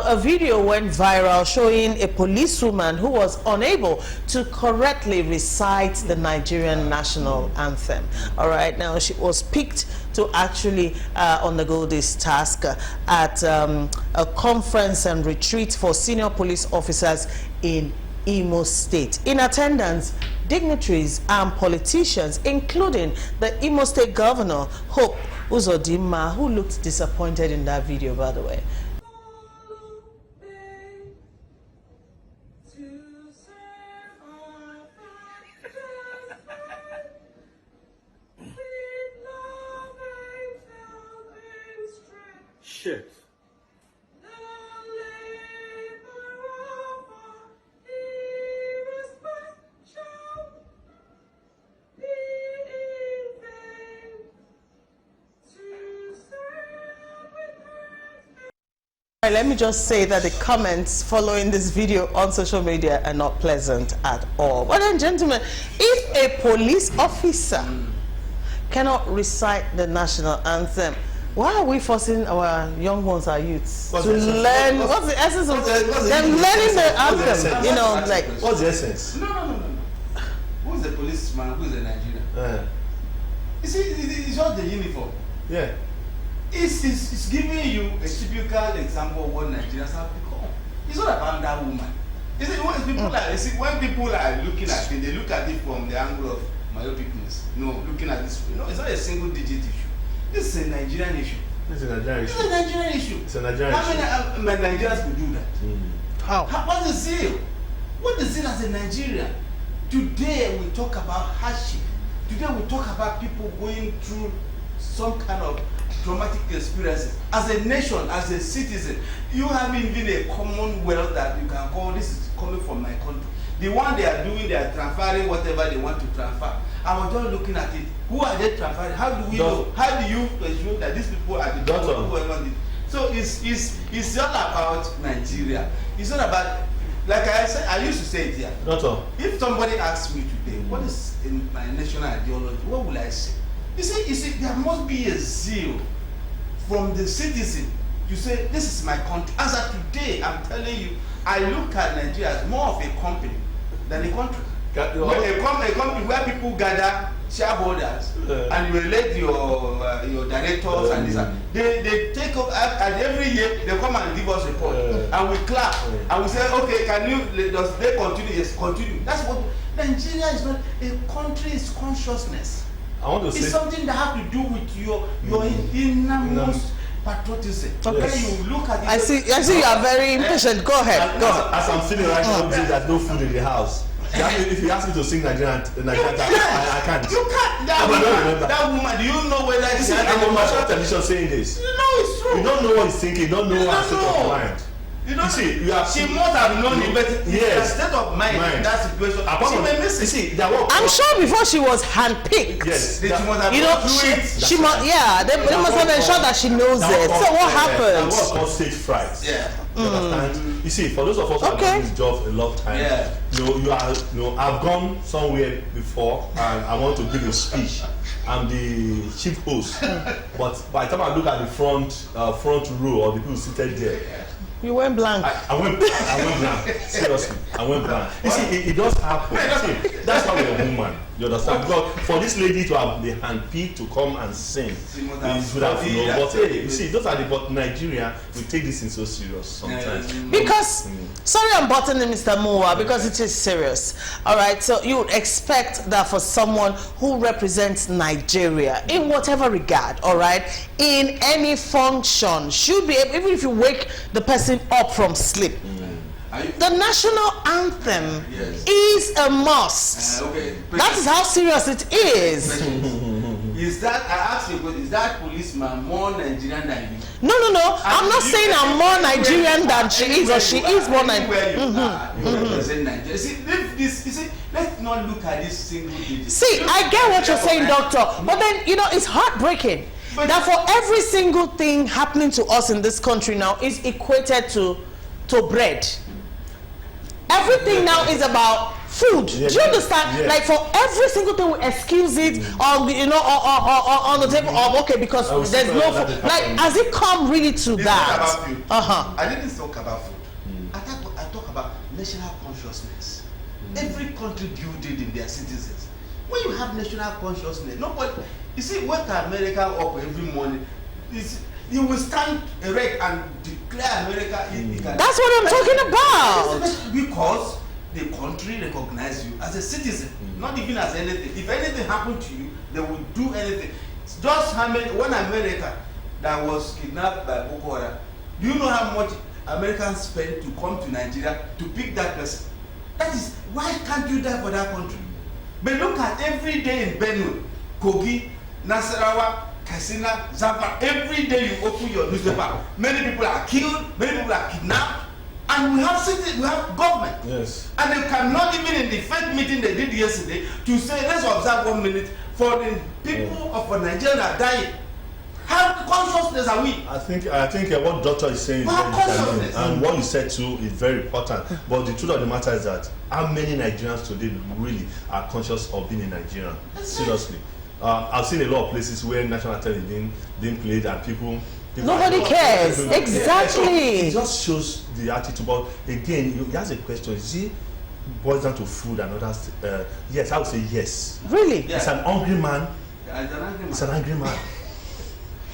Now, a video went viral showing a policewoman who was unable to correctly recite the Nigerian national anthem. All right, now she was picked to actually undergo this task at a conference and retreat for senior police officers in Imo State. In attendance, dignitaries and politicians, including the Imo State Governor, Hope Uzodimma, who looked disappointed in that video, by the way. Shit. Let me just say that the comments following this video on social media are not pleasant at all. But then, gentlemen, if a police officer cannot recite the national anthem, why are we forcing our young ones, our youths, to learn? What's the essence of them learning the anthem? You know, like, what's the essence? No. Who's the policeman? Who's the Nigerian? You see, it's not the uniform. Yeah. It's giving you a typical example of what Nigerians have become. It's not about that woman. You see, when people are looking at it, they look at it from the angle of myopicness. Looking at this. It's not a single digit issue. This is a Nigerian issue. It's a Nigerian issue. It's a Nigerian issue. It's a Nigerian issue. How many Nigerians could do that? How? What's the zeal? What is it as a Nigerian? Today we talk about hardship. Today we talk about people going through some kind of traumatic experiences. As a nation, as a citizen, you have even a commonwealth that you can call this is coming from my country. The one they are doing, they are transferring whatever they want to transfer. I was just looking at it. Who are they transferring? How do we know? How do you assume that these people are the people whoever did? So it's all about Nigeria. It's not about, like I said, I used to say it here. If somebody asks me today, what is in my national ideology, what will I say? You see, there must be a zeal from the citizen to say, this is my country. As of today, I'm telling you, I look at Nigeria as more of a company than a country. A company where people gather shareholders and you elect your directors and this. They take up, and every year they come and give us report and we clap and we say, okay, does they continue? Yes, continue. That's what Nigeria is not. A country is consciousness. It's something that has to do with your innermost patriotism. Okay, you look at it. I see you are very impatient. Go ahead. As I'm sitting right now, there's no food in the house. If you ask me to sing Nigerian, I can't. You can't. That woman, do you know whether she's on national television saying this? You know it's true. You don't know what he's thinking. You don't know her state of mind. She must have known it, but the state of mind in that situation. She may miss it. I'm sure before she was handpicked. Yes. She must have gone through it. She must. Yeah. They must have ensured that she knows it. So what happened? That was called stage fright. Yeah. You understand? You see, for those of us who have done this job a long time, I've gone somewhere before and I want to give a speech. I'm the chief host, but by the time I look at the front row or the people seated there, you went blank. I went blank. Seriously, I went blank. You see, it does happen. See, that's why we're a woman. You understand? Because for this lady to have the handpicked to come and sing, it would have known. But hey, you see, those are but Nigeria, we take this in so serious sometimes. Because, sorry I'm buttoning Mr. Muwa, because it is serious. All right, so you would expect that for someone who represents Nigeria, in whatever regard, all right, in any function, should be able, even if you wake the person up from sleep, the national anthem is a must. That is how serious it is. Is that, I asked you, is that policeman more Nigerian than you? No. I'm not saying I'm more Nigerian than she is, or she is more Nigerian. Nigeria. See, let's not look at this single digit. See, I get what you're saying, doctor, but then, it's heartbreaking that for every single thing happening to us in this country now is equated to bread. Everything now is about food. Yeah, Do you understand? yeah. Like for every single thing, we excuse it, or you know, or on the table, or okay, because there's no food. Like, has it come really to It's that? not about food. Uh-huh. I didn't talk about food. I talk about national consciousness. Every country built it in their citizens. When you have national consciousness, nobody. You see, wake America up every morning. You will stand erect and declare America. That's what I'm talking about. Because the country recognizes you as a citizen, not even as anything. If anything happened to you, they will do anything. Just how many, one American that was kidnapped by Boko Haram, do you know how much Americans spent to come to Nigeria to pick that person? That is, why can't you die for that country? But look at every day in Benue, Kogi, Nasarawa, Katsina, Zamfara, every day you open your newspaper, many people are killed, many people are kidnapped, and we have cities, we have government. Yes. And they cannot even in the first meeting they did yesterday to say, let's observe 1 minute for the people of Nigeria are dying. How consciousness are we? I think what doctor is saying is very important, and what you said too is very important. But the truth of the matter is that how many Nigerians today really are conscious of being a Nigerian? Seriously, I've seen a lot of places where national television being played and people Nobody cares. Exactly. So it just shows the attitude. But again, you ask a question. Is it boils down to food and others? Yes, I would say yes. Really? Yeah. It's an hungry man. Yeah, it's an angry man. It's an angry man.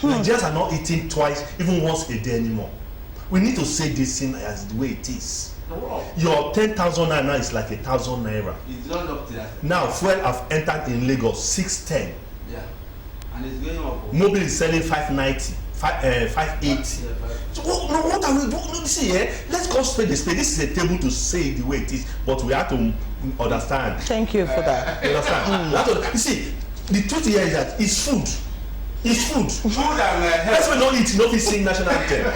Nigerians are not eating twice, even once a day anymore. We need to say this thing as the way it is. Your 10,000 naira is like 1,000 naira. It's not up to that. Now, fuel have entered in Lagos 610. Yeah, and it's going up. Mobile is selling 590, 580. So what are we doing? See, let's go straight the spade. This is a table to say the way it is, but we have to understand. Thank you for that. You understand? You see, the truth here is that it's food. It's food. Food and That's why not eat, not sing national anthem.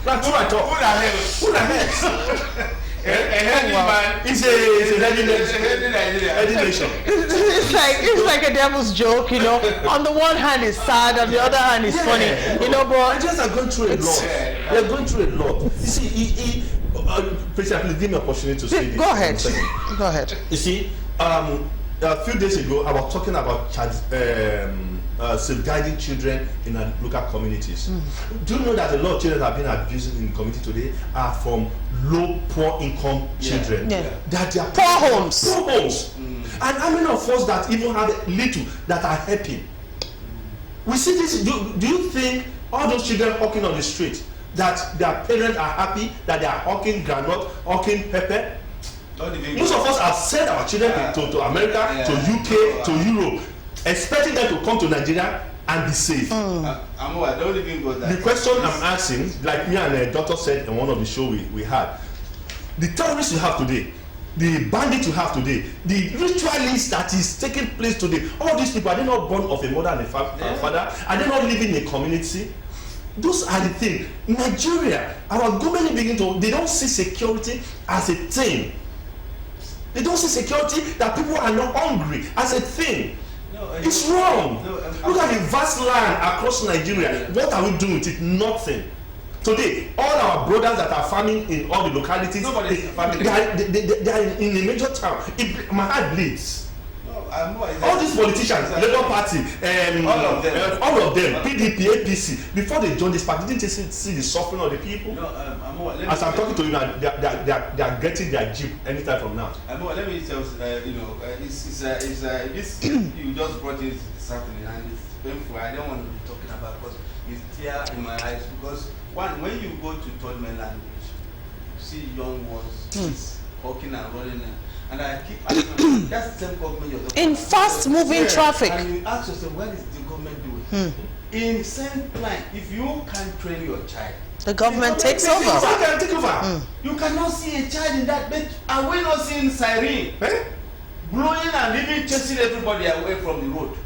That's what I talk. Food and health. Food and health. A healthy man. It's a healthy Nigeria. nation. It's like a devil's joke, you know. On the one hand it's sad, on the other hand it's funny, you know. But Nigerians are going through a lot. They're going through a lot. You see, President, please give me an opportunity to say this. Go ahead. Go ahead. You see, a few days ago, I was talking about safeguarding children in our local communities. Do you know that a lot of children that have been abused in the community today are from low, poor income children? Yeah. That they are Poor homes. Poor homes. And how many of us that even have little that are helping? We see this. Do you think all those children walking on the street that their parents are happy that they are hawking granite, hawking pepper? Most of us have sent our children to America, to UK, to Europe, expecting them to come to Nigeria and be safe. Don't even go there. The question I'm asking, like me and a doctor said in one of the show we had, the terrorists you have today, the bandits you have today, the ritualists that is taking place today, all these people, are they not born of a mother and a father? Are they not living in a community? Those are the things. Nigeria, our government they don't see security as a thing. They don't see security that people are not hungry as a thing. It's wrong. Look at the vast land across Nigeria. What are we doing with it? Nothing. Today, all our brothers that are farming in all the localities, they are in a major town. My heart bleeds. All these politicians, Labour Party, all of them, PDP, APC, before they join this party, didn't they see the suffering of the people? As I'm talking to you now, they are getting their jeep anytime from now. Let me tell you, this you just brought it this afternoon, and it's painful. I don't want to be talking about because it's tear in my eyes. Because when you go to third man language, you see young ones walking and running. And I keep asking, that's the same government you're talking In about. fast-moving traffic. And you ask yourself, what is the government doing? In same plan, if you can't train your child, the government takes over. You cannot see a child in that bed. Are we not seeing siren blowing and even chasing everybody away from the road?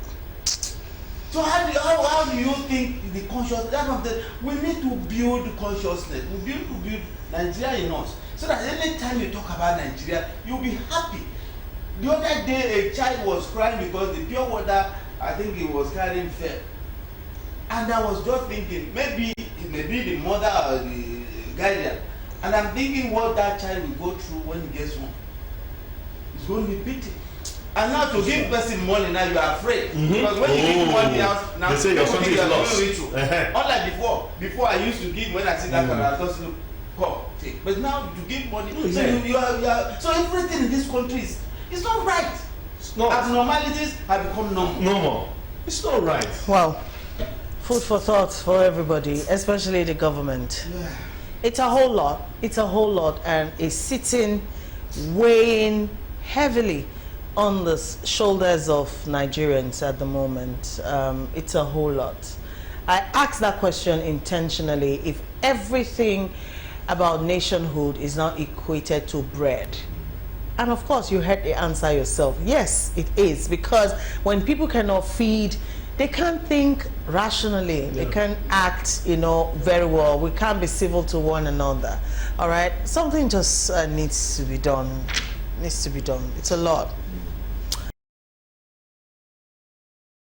So how do you think the consciousness? We need to build consciousness. We need to build Nigeria in us. So that anytime you talk about Nigeria, you'll be happy. The other day, a child was crying because the pure water, I think he was carrying fell. And I was just thinking, maybe the mother or the guardian And I'm thinking what that child will go through when he gets home. It's going to be beaten. And now to give person money, now you are afraid. Because when you give money out, now they say your something is lost. Unlike before I used to give when I see that I just look, come, take. But now to give money, so you are, so everything in this country is not right. It's not. Abnormalities have become normal. Normal. It's not right. Well, food for thought for everybody, especially the government. Yeah. It's a whole lot. It's a whole lot, and it's sitting, weighing heavily on the shoulders of Nigerians at the moment. It's a whole lot. I asked that question intentionally. If everything about nationhood is now equated to bread, and of course you heard the answer yourself. Yes, it is, because when people cannot feed, they can't think rationally. They can't act, very well. We can't be civil to one another. All right, something just needs to be done. It's a lot.